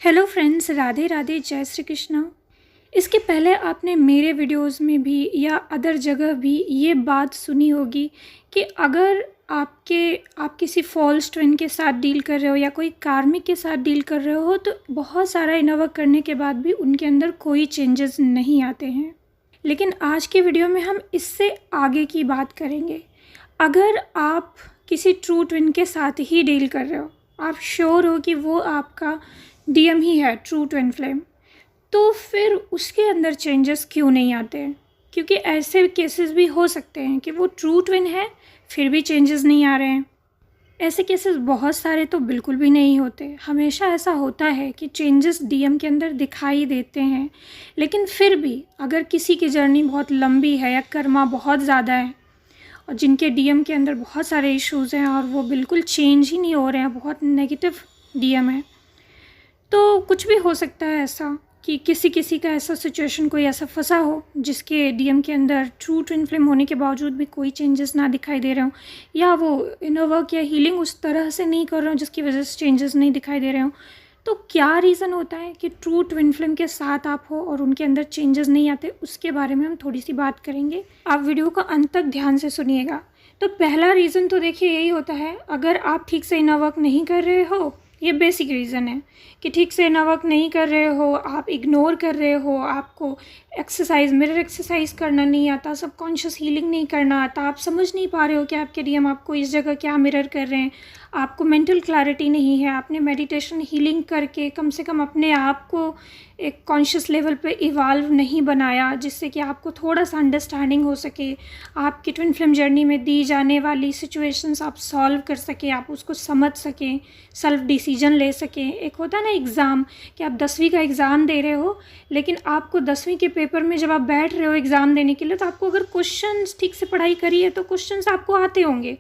Hello friends, Radhe Radhe, जय श्री कृष्णा। इसके पहले आपने मेरे वीडियोस में भी या अदर जगह भी ये बात सुनी होगी कि अगर आप किसी फॉल्स ट्विन के साथ डील कर रहे हो या कोई कार्मिक के साथ डील कर रहे हो तो बहुत सारा इनर वर्क करने के बाद भी उनके अंदर कोई चेंजेस नहीं आते हैं। लेकिन आज के वीडियो में हम इससे आगे की बात करेंगे। अगर आप किसी ट्रू ट्विन के साथ ही डील कर रहे हो, आप श्योर हो कि वो आपका डीएम ही है, ट्रू ट्विन फ्लेम, तो फिर उसके अंदर चेंजेस क्यों नहीं आते हैं? क्योंकि ऐसे केसेस भी हो सकते हैं कि वो ट्रू ट्विन है फिर भी चेंजेस नहीं आ रहे हैं। ऐसे केसेस बहुत सारे तो बिल्कुल भी नहीं होते। हमेशा ऐसा होता है कि चेंजेस डीएम के अंदर दिखाई देते हैं, लेकिन फिर भी अगर किसी की जर्नी बहुत लंबी है या कर्मा बहुत ज़्यादा है और जिनके डीएम के अंदर बहुत सारे इश्यूज़ हैं और वो बिल्कुल चेंज ही नहीं हो रहे हैं, बहुत नेगेटिव डीएम है, तो कुछ भी हो सकता है ऐसा कि किसी का ऐसा सिचुएशन कोई ऐसा फंसा हो जिसके डीएम के अंदर ट्रू ट्विन फ्लेम होने के बावजूद भी कोई चेंजेस ना दिखाई दे रहे हो, या वो इनर वर्क या हीलिंग उस तरह से नहीं कर रहे हो जिसकी वजह से चेंजेस नहीं दिखाई दे रहे हो। तो क्या रीज़न होता है कि ट्रू ट्विन फ्लेम के साथ आप हो और उनके अंदर चेंजेस नहीं आते, उसके बारे में हम थोड़ी सी बात करेंगे। आप वीडियो को अंत तक ध्यान से सुनिएगा। तो पहला रीज़न तो देखिए यही होता है, अगर आप ठीक से इनर वर्क नहीं कर रहे हो, ये बेसिक रीज़न है कि ठीक से इनर वर्क नहीं कर रहे हो, आप इग्नोर कर रहे हो, आपको मिरर एक्सरसाइज करना नहीं आता, सबकॉन्शियस हीलिंग नहीं करना आता, आप समझ नहीं पा रहे हो कि आपके डीएम आपको इस जगह क्या मिरर कर रहे हैं, आपको मेंटल क्लैरिटी नहीं है, आपने मेडिटेशन हीलिंग करके कम से कम अपने आप को एक कॉन्शियस लेवल पे इवाल्व नहीं बनाया जिससे कि आपको थोड़ा सा अंडरस्टैंडिंग हो सके, आपकी ट्विन फ्लेम जर्नी में दी जाने वाली सिचुएशंस आप सॉल्व कर सके, आप उसको समझ सकें, सेल्फ डिसीजन ले सकें। एक होता है ना एग्ज़ाम, कि आप 10वीं का एग्ज़ाम दे रहे हो, लेकिन आपको 10वीं के पेपर में जब आप बैठ रहे हो एग्ज़ाम देने के लिए, तो आपको अगर क्वेश्चंस ठीक से पढ़ाई करी है तो क्वेश्चंस आपको आते होंगे।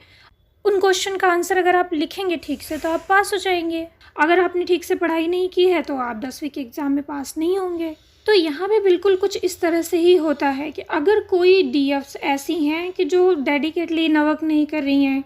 उन क्वेश्चन का आंसर अगर आप लिखेंगे ठीक से तो आप पास हो जाएंगे। अगर आपने ठीक से पढ़ाई नहीं की है तो आप 10वीं के एग्ज़ाम में पास नहीं होंगे। तो यहाँ पे बिल्कुल कुछ इस तरह से ही होता है कि अगर कोई डीएफ्स ऐसी हैं कि जो डेडिकेटली इनर वर्क नहीं कर रही हैं,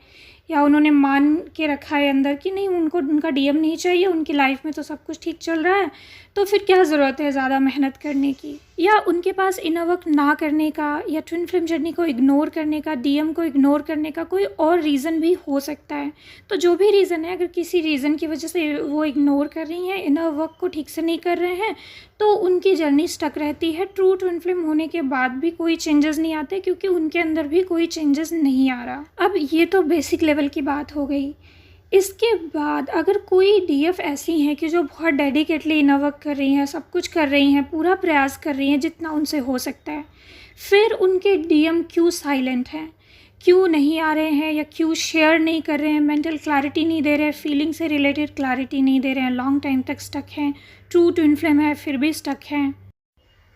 या उन्होंने मान के रखा है अंदर कि नहीं, उनको उनका डीएम नहीं चाहिए, उनकी लाइफ में तो सब कुछ ठीक चल रहा है, तो फिर क्या ज़रूरत है ज़्यादा मेहनत करने की, या उनके पास इनर वर्क ना करने का या ट्विन फ्लेम जर्नी को इग्नोर करने का, डीएम को इग्नोर करने का कोई और रीज़न भी हो सकता है। तो जो भी रीज़न है, अगर किसी रीज़न की वजह से वो इग्नोर कर रही हैं, इनर वर्क को ठीक से नहीं कर रहे हैं, तो उनकी जर्नी स्टक रहती है। ट्रू ट्विन फ्लेम होने के बाद भी कोई चेंजेस नहीं आते क्योंकि उनके अंदर भी कोई चेंजेस नहीं आ रहा। अब ये तो बेसिक लेवल की बात हो गई। इसके बाद अगर कोई डीएफ ऐसी हैं कि जो बहुत डेडिकेटली इनर वर्क कर रही हैं, सब कुछ कर रही हैं, पूरा प्रयास कर रही हैं जितना उनसे हो सकता है, फिर उनके डीएम क्यों साइलेंट हैं, क्यों नहीं आ रहे हैं, या क्यों शेयर नहीं कर रहे हैं, मेंटल क्लैरिटी नहीं दे रहे हैं, फीलिंग से रिलेटेड क्लैरिटी नहीं दे रहे हैं, लॉन्ग टाइम तक स्टक हैं, ट्रू ट्विन फ्लेम है फिर भी स्टक हैं।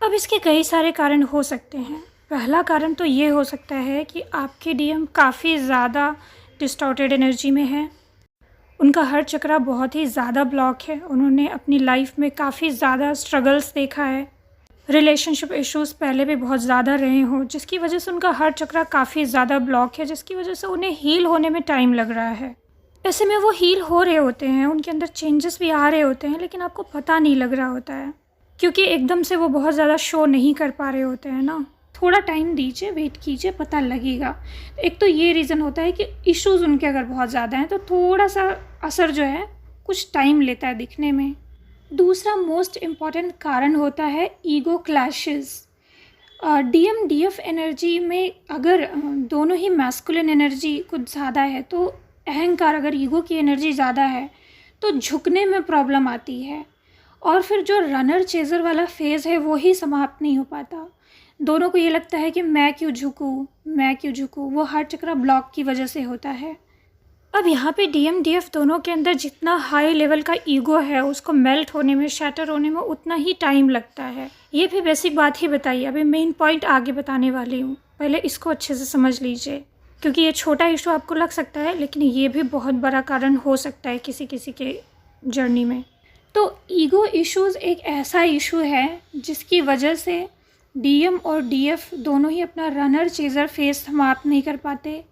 अब इसके कई सारे कारण हो सकते हैं। पहला कारण तो ये हो सकता है कि आपके डीएम काफ़ी ज़्यादा डिस्टॉर्टेड एनर्जी में है, उनका हर चक्रा बहुत ही ज़्यादा ब्लॉक है, उन्होंने अपनी लाइफ में काफ़ी ज़्यादा स्ट्रगल्स देखा है, रिलेशनशिप इश्यूज़ पहले भी बहुत ज़्यादा रहे हों, जिसकी वजह से उनका हर चक्रा काफ़ी ज़्यादा ब्लॉक है, जिसकी वजह से उन्हें हील होने में टाइम लग रहा है। ऐसे में वो हील हो रहे होते हैं, उनके अंदर चेंजेस भी आ रहे होते हैं, लेकिन आपको पता नहीं लग रहा होता है क्योंकि एकदम से वो बहुत ज़्यादा शो नहीं कर पा रहे होते हैं ना। थोड़ा टाइम दीजिए, वेट कीजिए, पता लगेगा। एक तो ये रीज़न होता है कि इश्यूज़ उनके अगर बहुत ज़्यादा हैं तो थोड़ा सा असर जो है कुछ टाइम लेता है दिखने में। दूसरा मोस्ट इम्पॉर्टेंट कारण होता है ego clashes. DM DF energy में अगर दोनों ही मैस्कुलिन एनर्जी कुछ ज़्यादा है, तो अहंकार, अगर ईगो की एनर्जी ज़्यादा है तो झुकने में प्रॉब्लम आती है, और फिर जो रनर चेज़र वाला फेज़ है वो ही समाप्त नहीं हो पाता। दोनों को ये लगता है कि मैं क्यों झुकूँ, वो हर चक्रा ब्लॉक की वजह से होता है। अब यहाँ पे डीएम डीएफ दोनों के अंदर जितना हाई लेवल का ईगो है उसको मेल्ट होने में, शैटर होने में उतना ही टाइम लगता है। ये भी बेसिक बात ही बताइए, अभी मेन पॉइंट आगे बताने वाली हूँ, पहले इसको अच्छे से समझ लीजिए क्योंकि ये छोटा इशू आपको लग सकता है लेकिन ये भी बहुत बड़ा कारण हो सकता है किसी के जर्नी में। तो ईगो इश्यूज़ एक ऐसा इशू है जिसकी वजह से डीएम और डीएफ दोनों ही अपना रनर चेज़र फेज समाप्त नहीं कर पाते।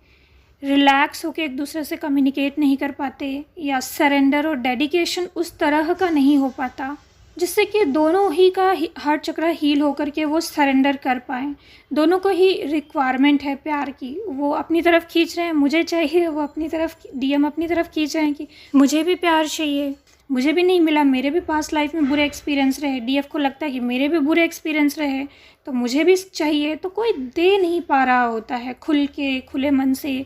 रिलैक्स होकर एक दूसरे से कम्युनिकेट नहीं कर पाते, या सरेंडर और डेडिकेशन उस तरह का नहीं हो पाता जिससे कि दोनों ही का हार्ट चक्र हील होकर के वो सरेंडर कर पाएँ। दोनों को ही रिक्वायरमेंट है प्यार की, वो अपनी तरफ खींच रहे हैं मुझे चाहिए, वो अपनी तरफ डीएम अपनी तरफ खींच रहे हैं कि मुझे भी प्यार चाहिए, मुझे भी नहीं मिला, मेरे भी पास्ट लाइफ में बुरे एक्सपीरियंस रहे, डीएफ को लगता है कि मेरे भी बुरे एक्सपीरियंस रहे तो मुझे भी चाहिए। तो कोई दे नहीं पा रहा होता है खुल के, खुले मन से,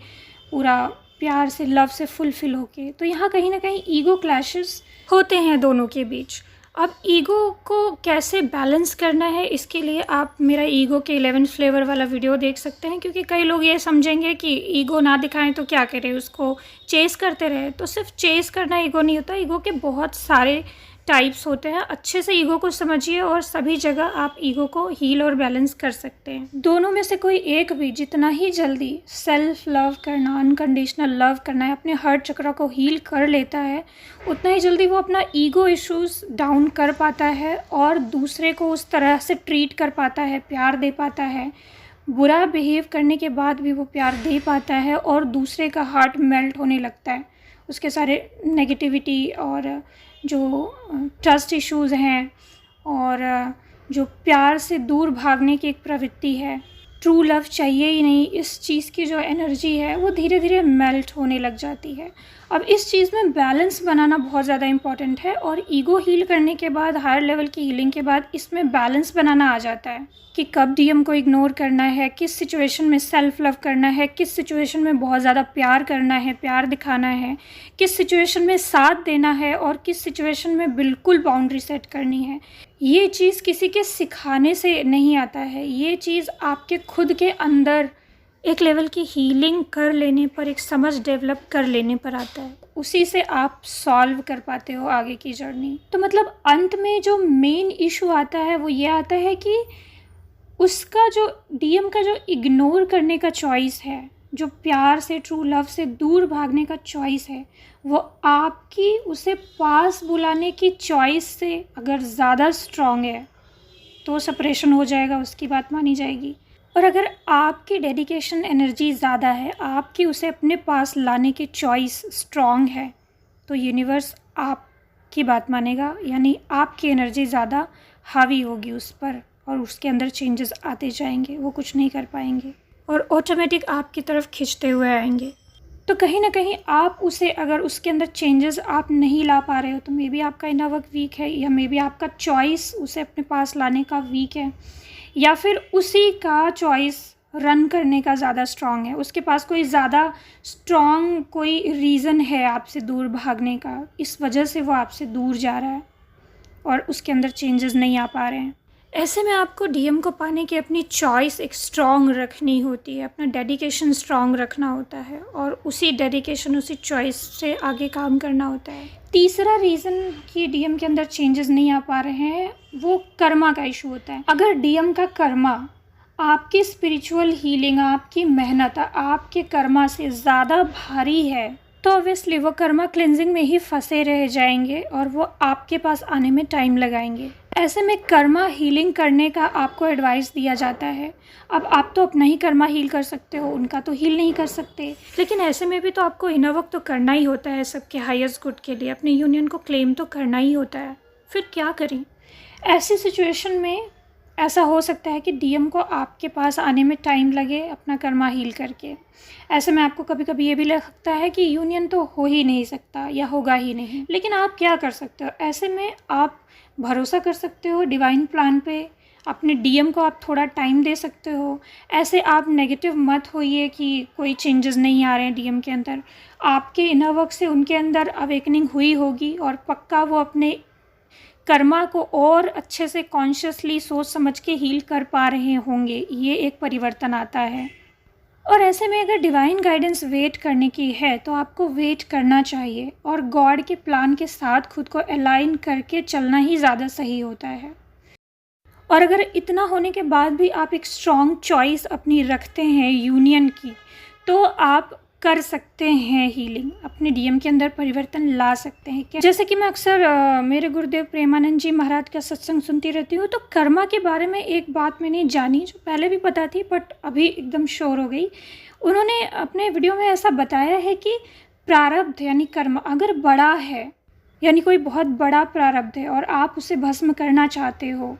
पूरा प्यार से, लव से फुलफिल होके। तो यहाँ कहीं ना कहीं ईगो क्लैशेस होते हैं दोनों के बीच। अब ईगो को कैसे बैलेंस करना है, इसके लिए आप मेरा ईगो के 11 फ्लेवर वाला वीडियो देख सकते हैं, क्योंकि कई लोग ये समझेंगे कि ईगो ना दिखाएं तो क्या करें, उसको चेस करते रहे। तो सिर्फ चेस करना ईगो नहीं होता, ईगो के बहुत सारे टाइप्स होते हैं। अच्छे से ईगो को समझिए और सभी जगह आप ईगो को हील और बैलेंस कर सकते हैं। दोनों में से कोई एक भी जितना ही जल्दी सेल्फ लव करना, अनकंडीशनल लव करना है, अपने हार्ट चक्र को हील कर लेता है, उतना ही जल्दी वो अपना ईगो इश्यूज डाउन कर पाता है और दूसरे को उस तरह से ट्रीट कर पाता है, प्यार दे पाता है। बुरा बिहेव करने के बाद भी वो प्यार दे पाता है और दूसरे का हार्ट मेल्ट होने लगता है। उसके सारे नेगेटिविटी और जो ट्रस्ट इश्यूज़ हैं और जो प्यार से दूर भागने की एक प्रवृत्ति है, ट्रू लव चाहिए ही नहीं, इस चीज़ की जो एनर्जी है वो धीरे धीरे मेल्ट होने लग जाती है। अब इस चीज़ में बैलेंस बनाना बहुत ज़्यादा इम्पॉर्टेंट है और ईगो हील करने के बाद, हायर लेवल की हीलिंग के बाद इसमें बैलेंस बनाना आ जाता है कि कब डीएम को इग्नोर करना है, किस सिचुएशन में सेल्फ लव करना है, किस सिचुएशन में बहुत ज़्यादा प्यार करना है, प्यार दिखाना है, किस सिचुएशन में साथ देना है और किस सिचुएशन में बिल्कुल बाउंड्री सेट करनी है। ये चीज़ किसी के सिखाने से नहीं आता है, ये चीज़ आपके खुद के अंदर एक लेवल की हीलिंग कर लेने पर, एक समझ डेवलप कर लेने पर आता है। उसी से आप सॉल्व कर पाते हो आगे की जर्नी। तो मतलब अंत में जो मेन इशू आता है वो ये आता है कि उसका जो डीएम का जो इग्नोर करने का चॉइस है, जो प्यार से, ट्रू लव से दूर भागने का चॉइस है, वो आपकी उसे पास बुलाने की चॉइस से अगर ज़्यादा स्ट्रॉन्ग है तो सेपरेशन हो जाएगा, उसकी बात मानी जाएगी। और अगर आपकी डेडिकेशन एनर्जी ज़्यादा है, आपकी उसे अपने पास लाने की चॉइस स्ट्रॉन्ग है, तो यूनिवर्स आपकी बात मानेगा, यानी आपकी एनर्जी ज़्यादा हावी होगी उस पर और उसके अंदर चेंजेस आते जाएंगे, वो कुछ नहीं कर पाएंगे और ऑटोमेटिक आपकी तरफ खींचते हुए आएंगे। तो कहीं ना कहीं आप उसे, अगर उसके अंदर चेंजेस आप नहीं ला पा रहे हो तो मे बी आपका इनर वर्क वीक है, या मे बी आपका चॉइस उसे अपने पास लाने का वीक है, या फिर उसी का चॉइस रन करने का ज़्यादा स्ट्रॉन्ग है, उसके पास कोई ज़्यादा स्ट्रॉन्ग कोई रीज़न है आपसे दूर भागने का, इस वजह से वो आपसे दूर जा रहा है और उसके अंदर चेंजेस नहीं आ पा रहे हैं। ऐसे में आपको डीएम को पाने की अपनी चॉइस एक स्ट्रॉन्ग रखनी होती है, अपना डेडिकेशन स्ट्रॉन्ग रखना होता है और उसी डेडिकेशन, उसी चॉइस से आगे काम करना होता है। तीसरा रीज़न कि डीएम के अंदर चेंजेस नहीं आ पा रहे हैं वो कर्मा का इशू होता है। अगर डीएम का कर्मा आपकी स्पिरिचुअल हीलिंग, आपकी मेहनत, आपके कर्मा से ज़्यादा भारी है तो ऑब्वियसली वो कर्मा क्लिनजिंग में ही फंसे रह जाएंगे और वो आपके पास आने में टाइम लगाएंगे। ऐसे में कर्मा हीलिंग करने का आपको एडवाइस दिया जाता है। अब आप तो अपना ही कर्मा हील कर सकते हो, उनका तो हील नहीं कर सकते, लेकिन ऐसे में भी तो आपको इनर वर्क तो करना ही होता है सबके हाईएस्ट गुड के लिए, अपने यूनियन को क्लेम तो करना ही होता है। फिर क्या करें? ऐसी सिचुएशन में ऐसा हो सकता है कि डीएम को आपके पास आने में टाइम लगे अपना कर्मा हील करके। ऐसे में आपको कभी कभी ये भी लगता है कि यूनियन तो हो ही नहीं सकता या होगा ही नहीं, लेकिन आप क्या कर सकते हो? ऐसे में आप भरोसा कर सकते हो डिवाइन प्लान पे, अपने डीएम को आप थोड़ा टाइम दे सकते हो। ऐसे आप नेगेटिव मत होइए कि कोई चेंजेस नहीं आ रहे हैं डीएम के अंदर। आपके इनर वर्क से उनके अंदर अवेकनिंग हुई होगी और पक्का वो अपने कर्मा को और अच्छे से कॉन्शियसली सोच समझ के हील कर पा रहे होंगे। ये एक परिवर्तन आता है। और ऐसे में अगर डिवाइन गाइडेंस वेट करने की है तो आपको वेट करना चाहिए और गॉड के प्लान के साथ खुद को अलाइन करके चलना ही ज़्यादा सही होता है। और अगर इतना होने के बाद भी आप एक स्ट्रॉन्ग चॉइस अपनी रखते हैं यूनियन की, तो आप कर सकते हैं हीलिंग, अपने डीएम के अंदर परिवर्तन ला सकते हैं क्या? जैसे कि मैं अक्सर मेरे गुरुदेव प्रेमानंद जी महाराज का सत्संग सुनती रहती हूँ, तो कर्मा के बारे में एक बात मैंने जानी जो पहले भी पता थी बट अभी एकदम श्योर हो गई। उन्होंने अपने वीडियो में ऐसा बताया है कि प्रारब्ध यानी कर्म अगर बड़ा है, यानी कोई बहुत बड़ा प्रारब्ध है और आप उसे भस्म करना चाहते हो,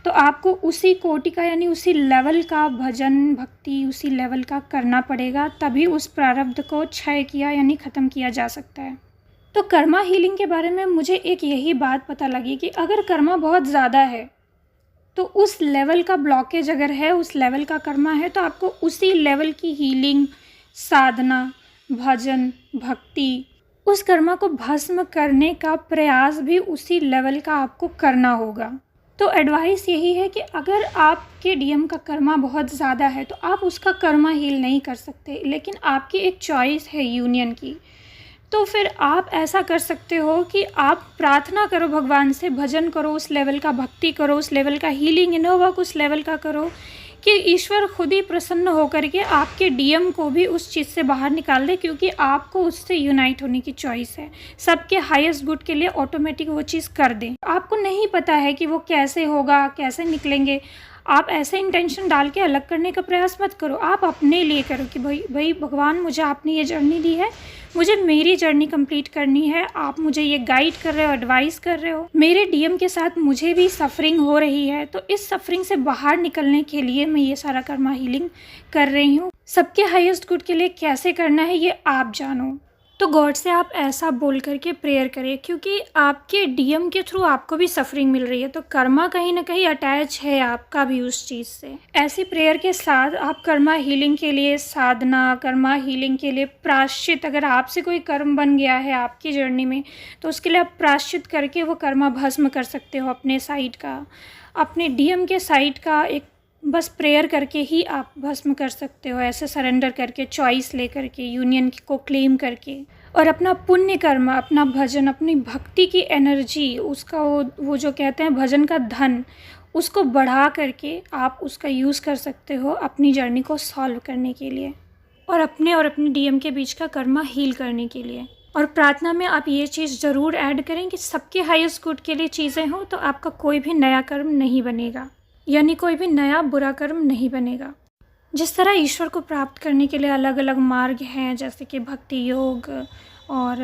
तो आपको उसी कोटि का यानी उसी लेवल का भजन भक्ति उसी लेवल का करना पड़ेगा, तभी उस प्रारब्ध को क्षय किया यानी ख़त्म किया जा सकता है। तो कर्मा हीलिंग के बारे में मुझे एक यही बात पता लगी कि अगर कर्मा बहुत ज़्यादा है तो उस लेवल का ब्लॉकेज अगर है, उस लेवल का कर्मा है, तो आपको उसी लेवल की हीलिंग, साधना, भजन भक्ति, उस कर्मा को भस्म करने का प्रयास भी उसी लेवल का आपको करना होगा। तो एडवाइस यही है कि अगर आपके डीएम का कर्मा बहुत ज़्यादा है तो आप उसका कर्मा हील नहीं कर सकते, लेकिन आपकी एक चॉइस है यूनियन की। तो फिर आप ऐसा कर सकते हो कि आप प्रार्थना करो भगवान से, भजन करो, उस लेवल का भक्ति करो, उस लेवल का हीलिंग इनर वर्क उस लेवल का करो कि ईश्वर खुद ही प्रसन्न होकर के आपके डीएम को भी उस चीज़ से बाहर निकाल दे, क्योंकि आपको उससे यूनाइट होने की चॉइस है। सबके हाईएस्ट गुड के लिए ऑटोमेटिक वो चीज़ कर दें। आपको नहीं पता है कि वो कैसे होगा, कैसे निकलेंगे, आप ऐसे इंटेंशन डाल के अलग करने का प्रयास मत करो। आप अपने लिए करो कि भाई भगवान, मुझे आपने ये जर्नी दी है, मुझे मेरी जर्नी कंप्लीट करनी है, आप मुझे ये गाइड कर रहे हो, एडवाइस कर रहे हो, मेरे डीएम के साथ मुझे भी सफरिंग हो रही है, तो इस सफरिंग से बाहर निकलने के लिए मैं ये सारा कर्मा हीलिंग कर रही हूँ। सबके हाईएस्ट गुड के लिए कैसे करना है ये आप जानो। तो गॉड से आप ऐसा बोल करके प्रेयर करें, क्योंकि आपके डीएम के थ्रू आपको भी सफरिंग मिल रही है, तो कर्मा कहीं ना कहीं अटैच है आपका भी उस चीज़ से। ऐसी प्रेयर के साथ आप कर्मा हीलिंग के लिए साधना, कर्मा हीलिंग के लिए प्रायश्चित, अगर आपसे कोई कर्म बन गया है आपकी जर्नी में तो उसके लिए आप प्रायश्चित करके वो कर्मा भस्म कर सकते हो। अपने साइड का, अपने डीएम के साइड का एक बस प्रेयर करके ही आप भस्म कर सकते हो, ऐसे सरेंडर करके, चॉइस ले करके, यूनियन को क्लेम करके, और अपना पुण्य कर्म, अपना भजन, अपनी भक्ति की एनर्जी, उसका वो जो कहते हैं भजन का धन, उसको बढ़ा करके आप उसका यूज़ कर सकते हो अपनी जर्नी को सॉल्व करने के लिए और अपने डीएम के बीच का कर्मा हील करने के लिए। और प्रार्थना में आप ये चीज़ ज़रूर ऐड करें कि सबके हाईएस्ट गुड के लिए चीज़ें हों, तो आपका कोई भी नया कर्म नहीं बनेगा, यानी कोई भी नया बुरा कर्म नहीं बनेगा। जिस तरह ईश्वर को प्राप्त करने के लिए अलग अलग मार्ग हैं, जैसे कि भक्ति योग और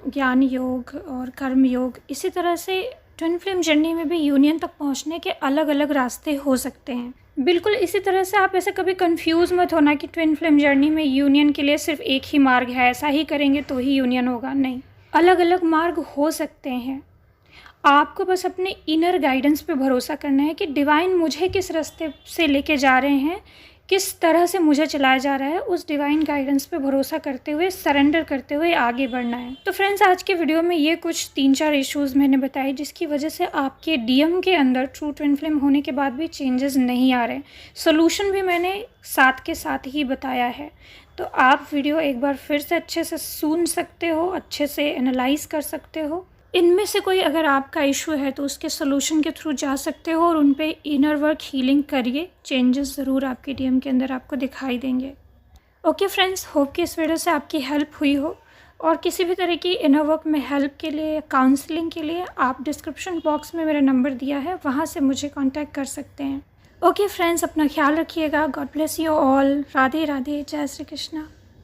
ज्ञान योग और कर्म योग, इसी तरह से ट्विन फ्लेम जर्नी में भी यूनियन तक पहुंचने के अलग अलग रास्ते हो सकते हैं। बिल्कुल इसी तरह से आप ऐसे कभी कंफ्यूज मत होना कि ट्विन फ्लेम जर्नी में यूनियन के लिए सिर्फ एक ही मार्ग है, ऐसा ही करेंगे तो ही यूनियन होगा। नहीं, अलग अलग मार्ग हो सकते हैं। आपको बस अपने इनर गाइडेंस पे भरोसा करना है कि डिवाइन मुझे किस रास्ते से लेके जा रहे हैं, किस तरह से मुझे चलाया जा रहा है, उस डिवाइन गाइडेंस पे भरोसा करते हुए, सरेंडर करते हुए आगे बढ़ना है। तो फ्रेंड्स, आज के वीडियो में ये कुछ 3-4 इश्यूज़ मैंने बताए जिसकी वजह से आपके डीएम के अंदर ट्रू ट्विन फ्लेम होने के बाद भी चेंजेस नहीं आ रहे। सोल्यूशन भी मैंने साथ के साथ ही बताया है, तो आप वीडियो एक बार फिर से अच्छे से सुन सकते हो, अच्छे से एनालाइज कर सकते हो। इनमें से कोई अगर आपका इशू है तो उसके सोल्यूशन के थ्रू जा सकते हो और उन पे इनर वर्क हीलिंग करिए। चेंजेस ज़रूर आपके डीएम के अंदर आपको दिखाई देंगे। ओके फ्रेंड्स, होप कि इस वीडियो से आपकी हेल्प हुई हो, और किसी भी तरह की इनर वर्क में हेल्प के लिए, काउंसलिंग के लिए आप डिस्क्रिप्शन बॉक्स में मेरा नंबर दिया है, वहाँ से मुझे कॉन्टैक्ट कर सकते हैं। ओके फ्रेंड्स, अपना ख्याल रखिएगा। God bless you all. Radhe Radhe, जय श्री कृष्णा।